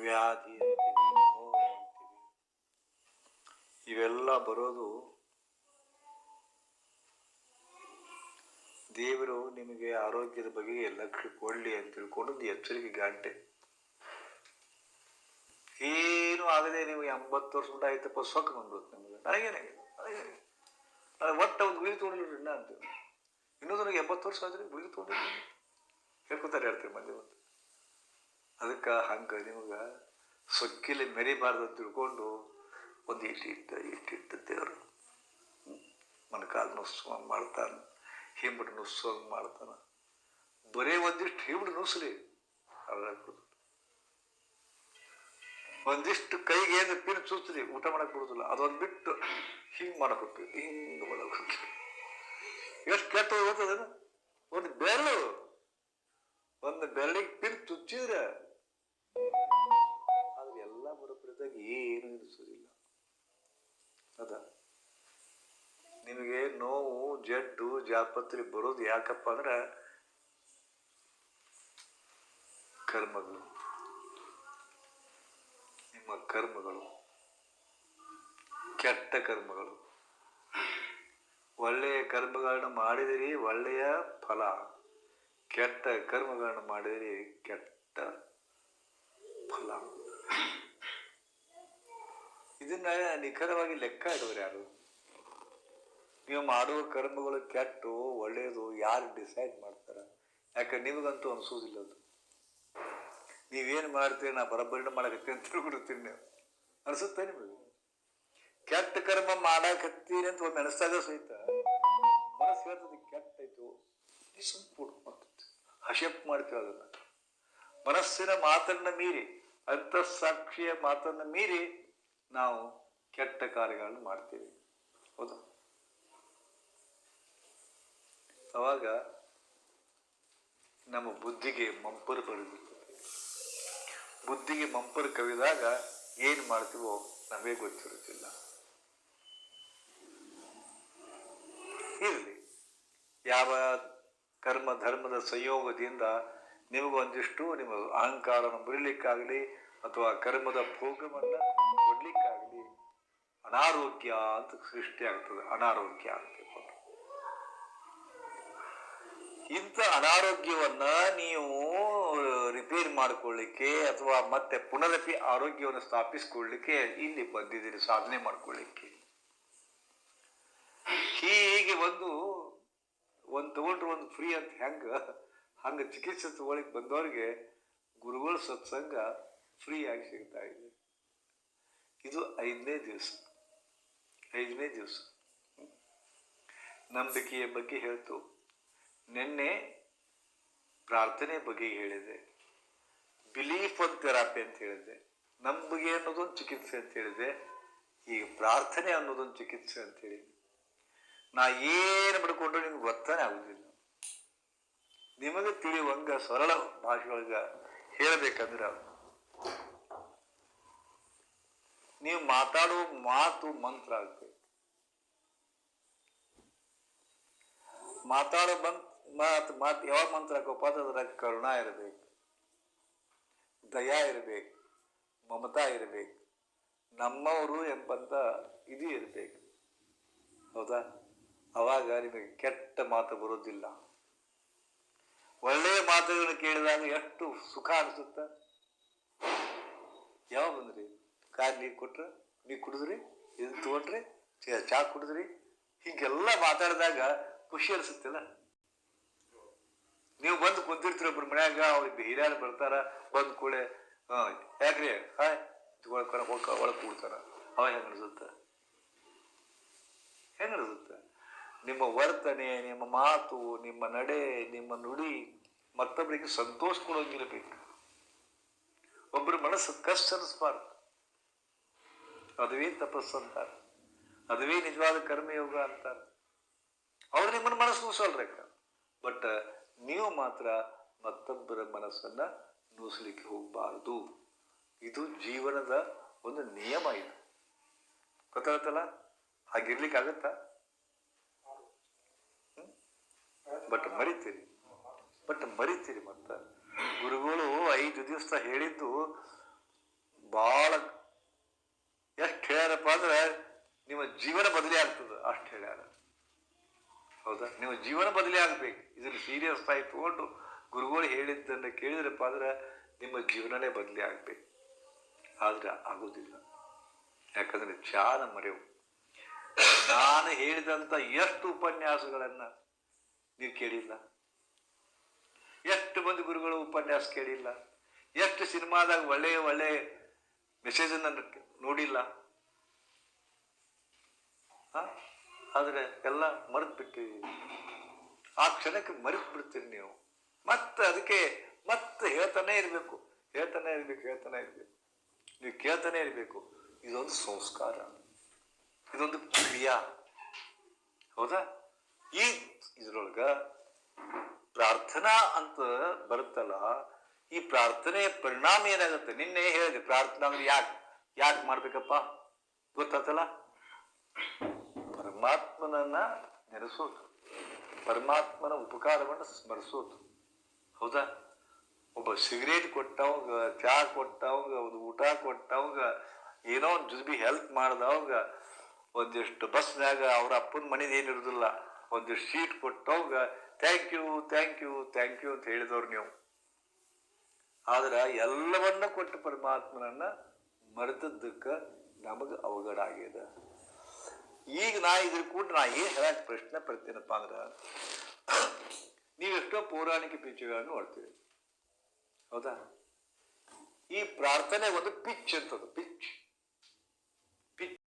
ವ್ಯಾಧಿ ಅಂತೀವಿ, ನೋವು ಅಂತೀವಿ. ಇವೆಲ್ಲ ಬರೋದು ದೇವರು ನಿಮಗೆ ಆರೋಗ್ಯದ ಬಗ್ಗೆ ಲಕ್ಷ್ಯ ಕೊಡಲಿ ಅಂತ ತಿಳ್ಕೊಂಡು ಎಚ್ಚರಿಕೆ ಗಂಟೆ. ಏನು ಆಗದೆ ನೀವು 80 ವರ್ಷ ಮುಂದೆ ಆಯ್ತಪ್ಪ ಸೊಕ್ಕ ಬಂದ್ಬಿಡುತ್ತೆ ನಮಗೆ. ನನಗೇನಾಗಿದೆ ಒಟ್ಟು ಒಂದು ಗುಳಿಗೆ ತೊಗೊಂಡಿಲ್ಲ ಇನ್ನ ಅಂತೀವಿ. ಇನ್ನೂ ನನಗೆ 80 ವರ್ಷ ಆದ್ರೆ ಗುಳಿಗೆ ತೊಗೊಂಡಿಲ್ಲ ಹೇಳ್ಕೊತಾರೆ ಹೇಳ್ತೀವಿ ಮಂದಿ ಒಂದು. ಅದಕ್ಕೆ ಹಂಗೆ ನಿಮಗೆ ಸೊಕ್ಕಿಲಿ ಮೆರಿಬಾರ್ದು ಅಂತ ತಿಳ್ಕೊಂಡು ಒಂದು ಇಟ್ಟಿಟ್ಟ ದೇವರು ಮನಕಾಲು ನುಸ್ಸಂಗೆ ಮಾಡ್ತಾನೆ, ಹಿಂಬಿಟ್ಟು ನುಸ್ಸಂಗೆ ಮಾಡ್ತಾನೆ. ಬರೀ ಒಂದಿಷ್ಟು ಹಿಂಬಿಟ್ಟು ನುಸ್ಲಿ ಅಲ್ಲ, ಒಂದಿಷ್ಟು ಕೈಗೆ ಏನು ಪಿನ್ ಚೂಸ್ತೀರಿ ಊಟ ಮಾಡಕ್ ಬಿಡುದಿಲ್ಲ. ಅದೊಂದು ಬಿಟ್ಟು ಹಿಂಗೆ ಮಾಡಕ್ ಹೋಗ್ತೀವಿ, ಹಿಂಗೆ ಮಾಡಕ್ ಹೋಗ್ತೀವಿ. ಎಷ್ಟು ಕೆಟ್ಟ ಹೋಗ್ತದೇನು. ಒಂದು ಬೆರಳಿಗೆ ಪಿನ್ ಚುಚ್ಚಿದ್ರೆ ಆದ್ರೆ ಎಲ್ಲ ಬರೋಬ್ಬರಿದಾಗ ಏನು ಇರಿಸೋದಿಲ್ಲ. ಅದ ನಿಮಗೆ ನೋವು ಜಡ್ಡು ಜಾಪತ್ರೆ ಬರೋದು ಯಾಕಪ್ಪ ಅಂದ್ರೆ ಕರ್ಮಗಳು, ನಿಮ್ಮ ಕರ್ಮಗಳು, ಕೆಟ್ಟ ಕರ್ಮಗಳು. ಒಳ್ಳೆಯ ಕರ್ಮಗಳನ್ನ ಮಾಡಿದಿರಿ ಒಳ್ಳೆಯ ಫಲ, ಕೆಟ್ಟ ಕರ್ಮಗಳನ್ನು ಮಾಡಿದಿರಿ ಕೆಟ್ಟ ಫಲ. ಇದನ್ನ ನಿಖರವಾಗಿ ಲೆಕ್ಕ ಇಡುವರು ಯಾರು? ನೀವು ಮಾಡುವ ಕರ್ಮಗಳು ಕೆಟ್ಟು ಒಳ್ಳೆಯದು ಯಾರು ಡಿಸೈಡ್ ಮಾಡ್ತಾರ? ಯಾಕಂದ್ರೆ ನಿಮಗಂತೂ ಅನಿಸೋದಿಲ್ಲ ಅದು. ನೀವೇನು ಮಾಡ್ತೀರಿ ನಾ ಬರಬರಿನ ಮಾಡಕತ್ತೀನಿ ಅಂತ ತಿಳ್ಬಿಡ್ತೀನಿ. ನೀವು ಅನಿಸುತ್ತೆ ನಿಮಗೆ ಕೆಟ್ಟ ಕರ್ಮ ಮಾಡಾಕತ್ತೀರಿ ಅಂತ ಒಮ್ಮೆ ಅನಿಸ್ದಾಗ ಸಹಿತ ಮನಸ್ಸು ಹೇಳ್ತದೆ ಕೆಟ್ಟಾಯ್ತು, ಸಂಪೂರ್ಣ ಮಾಡ್ತೈತಿ, ಹಶಪ್ ಮಾಡ್ತೀವಿ. ಅದನ್ನ ಮನಸ್ಸಿನ ಮಾತನ್ನ ಮೀರಿ, ಅಂತಃಸಾಕ್ಷಿಯ ಮಾತನ್ನ ಮೀರಿ ನಾವು ಕೆಟ್ಟ ಕಾರ್ಯಗಳನ್ನು ಮಾಡ್ತೀವಿ. ಹೌದಾ? ಅವಾಗ ನಮ್ಮ ಬುದ್ಧಿಗೆ ಮಂಪರು ಬರೆದಿರ್ತದೆ. ಬುದ್ಧಿಗೆ ಮಂಪರು ಕವಿದಾಗ ಏನು ಮಾಡ್ತೀವೋ ನಮಗೆ ಗೊತ್ತಿರುತ್ತಿಲ್ಲ. ಇರಲಿ, ಯಾವ ಕರ್ಮ ಧರ್ಮದ ಸಂಯೋಗದಿಂದ ನಿಮಗೊಂದಿಷ್ಟು ನಿಮ್ಮ ಅಹಂಕಾರನ ಮುರಿಲಿಕ್ಕಾಗಲಿ ಅಥವಾ ಕರ್ಮದ ಭೋಗವನ್ನ ಕೊಡ್ಲಿಕ್ಕಾಗಲಿ ಅನಾರೋಗ್ಯ ಅಂತ ಸೃಷ್ಟಿ ಆಗ್ತದೆ. ಅನಾರೋಗ್ಯ ಅಂತ ಇಂಥ ಅನಾರೋಗ್ಯವನ್ನ ನೀವು ರಿಪೇರಿ ಮಾಡಿಕೊಳ್ಳಿಕ್ಕೆ ಅಥವಾ ಮತ್ತೆ ಪುನರಪಿ ಆರೋಗ್ಯವನ್ನು ಸ್ಥಾಪಿಸಿಕೊಳ್ಳಿಕ್ಕೆ ಇಲ್ಲಿ ಬಂದಿದ್ದೀರಿ, ಸಾಧನೆ ಮಾಡ್ಕೊಳ್ಳಿಕ್ಕೆ. ಹೀಗೆ ಒಂದು ತಗೊಂಡ್ರೆ ಒಂದು ಫ್ರೀ ಅಂತ ಹಂಗ ಚಿಕಿತ್ಸೆ ತಗೊಳ್ಳಿಕ್ಕೆ ಬಂದವರಿಗೆ ಗುರುಗಳ ಸತ್ಸಂಗ ಫ್ರೀ ಆಗಿ ಸಿಗ್ತಾ ಇದೆ. ಇದು 5ನೇ ದಿವಸ ನಂಬಿಕೆಯ ಬಗ್ಗೆ ಹೇಳ್ತು. ನಿನ್ನೆ ಪ್ರಾರ್ಥನೆ ಬಗ್ಗೆ ಹೇಳಿದೆ, ಬಿಲೀಫ್ ಒಂದು ಥೆರಪಿ ಅಂತ ಹೇಳಿದೆ, ನಂಬಿಕೆ ಅನ್ನೋದೊಂದು ಚಿಕಿತ್ಸೆ ಅಂತ ಹೇಳಿದೆ, ಈಗ ಪ್ರಾರ್ಥನೆ ಅನ್ನೋದೊಂದು ಚಿಕಿತ್ಸೆ ಅಂತ ಹೇಳಿ. ನಾ ಏನು ಬಿಡ್ಕೊಂಡ್ರೆ ನಿಮ್ಗೆ ಗೊತ್ತಾನೆ ಆಗುದಿಲ್ಲ. ನಿಮಗೆ ತಿಳಿಯುವಂಗ ಸರಳ ಭಾಷೆಯೊಳಗ ಹೇಳಬೇಕಂದ್ರೆ ನೀವು ಮಾತಾಡುವ ಮಾತು ಮಂತ್ರ ಆಗ್ತದೆ. ಮಾತಾಡೋ ಮಾತು ಯಾವ ಮಂತ್ರ ಹಾಕೋಪ್ಪ ಅದ್ರ ಕರುಣ ಇರಬೇಕು, ದಯಾ ಇರಬೇಕು, ಮಮತಾ ಇರಬೇಕು, ನಮ್ಮವರು ಎಂಬಂತ ಇದು ಇರಬೇಕು. ಹೌದಾ? ಅವಾಗ ನಿಮಗೆ ಕೆಟ್ಟ ಮಾತು ಬರೋದಿಲ್ಲ. ಒಳ್ಳೆಯ ಮಾತುಗಳನ್ನು ಕೇಳಿದಾಗ ಎಷ್ಟು ಸುಖ ಅನಿಸುತ್ತ. ಯಾವ ಬಂದ್ರಿ ಕಾರ್ ನೀರು ಕೊಟ್ರ, ನೀರು ಕುಡಿದ್ರಿ, ಇದು ತಗೊಂಡ್ರಿ, ಚಾ ಕುಡಿದ್ರಿ, ಹೀಗೆಲ್ಲ ಮಾತಾಡಿದಾಗ ಖುಷಿ ಅನಿಸುತ್ತಿಲ್ಲ. ನೀವು ಬಂದು ಕುಂತಿರ್ತೀರ ಒಬ್ರು ಮನ್ಯಾಗ, ಅವ್ರಿಗೆ ಹಿರಿಯರು ಬರ್ತಾರ, ಬಂದ್ ಕೂಳೆ ಯಾಕ್ರಿ ಹಾಯ್ ತಗೊಳ್ಕೊಂಡು ಒಳಗೆ ಕೂಡ್ತಾರ. ಅವ ಹೆಂಗ ಅನಿಸುತ್ತ? ನಿಮ್ಮ ವರ್ತನೆ, ನಿಮ್ಮ ಮಾತು, ನಿಮ್ಮ ನಡೆ, ನಿಮ್ಮ ನುಡಿ ಮತ್ತೊಬ್ಬರಿಗೆ ಸಂತೋಷ ಕೊಡೋಂಗಿರಬೇಕು. ಒಬ್ಬರ ಮನಸ್ಸು ಕಷ್ಟ ಅನಿಸ್ಬಾರ್ದು. ಅದುವೇ ತಪಸ್ಸು ಅಂತಾರೆ, ಅದುವೇ ನಿಜವಾದ ಕರ್ಮಯೋಗ ಅಂತಾರೆ. ಅವ್ರು ನಿಮ್ಮನ್ನ ಮನಸ್ಸು ನೂಸಲ್ರಕ್ಕ, ಬಟ್ ನೀವು ಮಾತ್ರ ಮತ್ತೊಬ್ಬರ ಮನಸ್ಸನ್ನ ನೂಸಲಿಕ್ಕೆ ಹೋಗಬಾರದು. ಇದು ಜೀವನದ ಒಂದು ನಿಯಮ. ಇದು ಗೊತ್ತಾಗತ್ತಲ್ಲ? ಹಾಗಿರ್ಲಿಕ್ಕೆ ಆಗತ್ತಾ? ಬಟ್ ಮರಿತೀರಿ. ಮತ್ತ ಗುರುಗಳು 5 ದಿವಸ ಹೇಳಿದ್ದು ಭಾಳ ಎಷ್ಟು ಹೇಳ್ಯಾರಪ್ಪ ಅಂದ್ರೆ ನಿಮ್ಮ ಜೀವನ ಬದಲಿ ಆಗ್ತದೆ ಅಷ್ಟು ಹೇಳ್ಯಾರ. ಹೌದಾ? ನಿಮ್ಮ ಜೀವನ ಬದಲಿ ಆಗ್ಬೇಕು. ಇದನ್ನು ಸೀರಿಯಸ್ ಆಗಿ ತಗೊಂಡು ಗುರುಗಳು ಹೇಳಿದ್ದನ್ನು ಕೇಳಿದ್ರಪ್ಪ ಅಂದ್ರೆ ನಿಮ್ಮ ಜೀವನನೇ ಬದಲಿ ಆಗ್ಬೇಕು. ಆದ್ರೆ ಆಗೋದಿಲ್ಲ. ಯಾಕಂದ್ರೆ ಚಾನ ಮರೆವು. ನಾನು ಹೇಳಿದಂಥ ಎಷ್ಟು ಉಪನ್ಯಾಸಗಳನ್ನ ನೀವು ಕೇಳಿಲ್ಲ? ಎಷ್ಟು ಮಂದಿ ಗುರುಗಳು ಉಪನ್ಯಾಸ ಕೇಳಿಲ್ಲ? ಎಷ್ಟು ಸಿನಿಮಾದಾಗ ಒಳ್ಳೆಯ ಒಳ್ಳೆಯ ಮೆಸೇಜ್ ಅನ್ನು ನೋಡಿಲ್ಲ? ಆದ್ರೆ ಎಲ್ಲ ಮರೆತು ಬಿಟ್ಟಿವಿ. ಆ ಕ್ಷಣಕ್ಕೆ ಮರೆತು ಬಿಡ್ತೀರಿ ನೀವು. ಮತ್ತೆ ಅದಕ್ಕೆ ಮತ್ತೆ ಹೇಳ್ತಾನೆ ಇರಬೇಕು. ನೀವು ಕೇಳ್ತಾನೆ ಇರಬೇಕು. ಇದೊಂದು ಸಂಸ್ಕಾರ, ಇದೊಂದು ಕ್ರಿಯಾ. ಹೌದಾ? ಈ ಇದ್ರೊಳಗ ಪ್ರಾರ್ಥನಾ ಅಂತ ಬರುತ್ತಲ್ಲ, ಈ ಪ್ರಾರ್ಥನೆಯ ಪರಿಣಾಮ ಏನಾಗುತ್ತೆ? ನಿನ್ನೆ ಹೇಳಿದೆ ಪ್ರಾರ್ಥನಾ ಅಂದ್ರೆ ಯಾಕೆ ಮಾಡ್ಬೇಕಪ್ಪ ಗೊತ್ತಾತಲ್ಲ? ಪರಮಾತ್ಮನನ್ನ ನೆನೆಸೋದು, ಪರಮಾತ್ಮನ ಉಪಕಾರವನ್ನು ಸ್ಮರಿಸೋದು. ಹೌದಾ? ಒಬ್ಬ ಸಿಗರೇಟ್ ಕೊಟ್ಟವಾಗ, ಚಹಾ ಕೊಟ್ಟವಾಗ, ಒಂದು ಊಟ ಕೊಟ್ಟವಾಗ, ಏನೋ ಒಂದು ಜುಜುಬಿ ಹೆಲ್ಪ್ ಮಾಡ್ದವಾಗ, ಒಂದಿಷ್ಟು ಬಸ್ನಾಗ ಅವ್ರ ಅಪ್ಪನ ಮನೇದು ಏನಿರೋದಿಲ್ಲ, ಒಂದಿಷ್ಟು ಶೀಟ್ ಕೊಟ್ಟವಾಗ ಥ್ಯಾಂಕ್ ಯು ಅಂತ ಹೇಳಿದವ್ರು ನೀವು. ಆದ್ರೆ ಎಲ್ಲವನ್ನ ಕೊಟ್ಟು ಪರಮಾತ್ಮನನ್ನ ಮರೆತದ್ದಕ್ಕೆ ನಮಗೆ ಅವಘಡ ಆಗ್ಯದ. ಈಗ ನಾ ಇದ್ರ ಕೂಡ ನಾ ಏನ್ ಹೇಳಕ್ ಪ್ರಶ್ನೆ ಪಡ್ತೇನಪ್ಪ ಅಂದ್ರ, ನೀವೆಷ್ಟೋ ಪೌರಾಣಿಕ ಪಿಕ್ಚರ್ಗಳನ್ನು ನೋಡ್ತೀವಿ. ಹೌದಾ? ಈ ಪ್ರಾರ್ಥನೆ ಒಂದು ಪಿಚ್ ಅಂತದು, ಪಿಚ್